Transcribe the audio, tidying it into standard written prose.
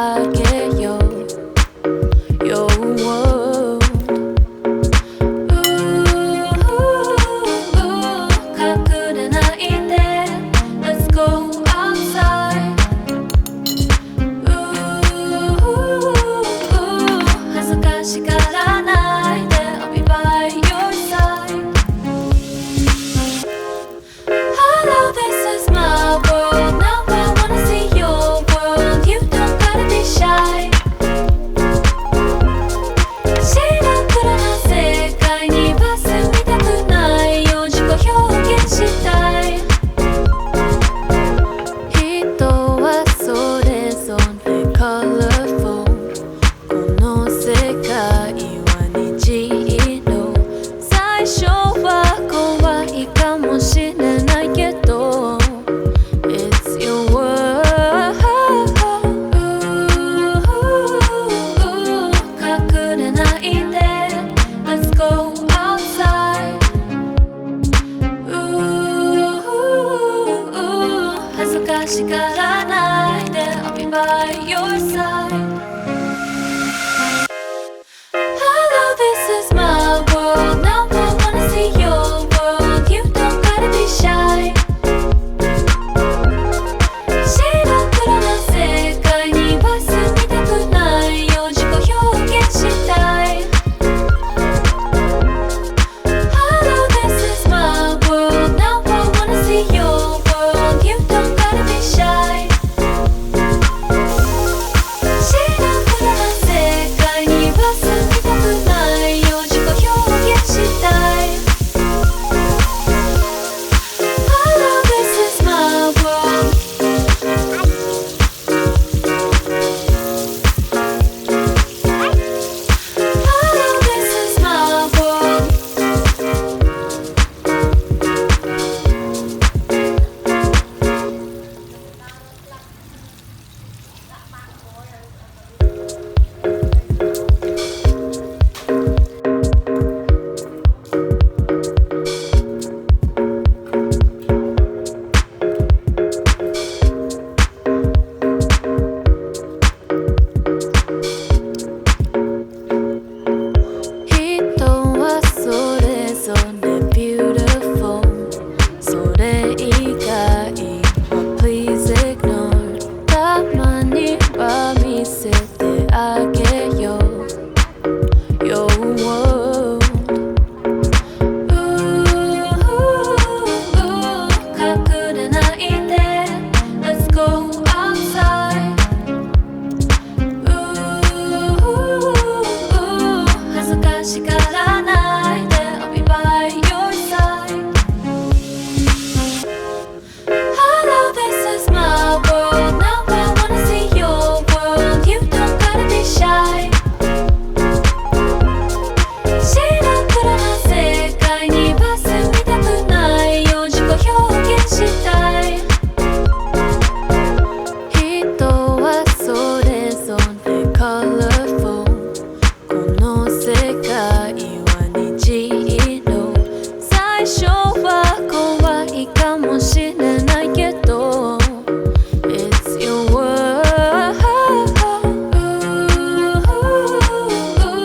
I get your world.隠れないで Let's go outside. 恥ずかしがらないで I'll be by your side. Hello, this is my world. Now I wanna see your world. You don't gotta be shy. 白黒な世界に忘れたくないよ。自己表現したい。人はそれぞれ colorful。 この世界は虹色。最初は怖いかもしれないけど It's your world. 隠れないで Let's go outside. 恥ずかしがらないで I'll be by your side.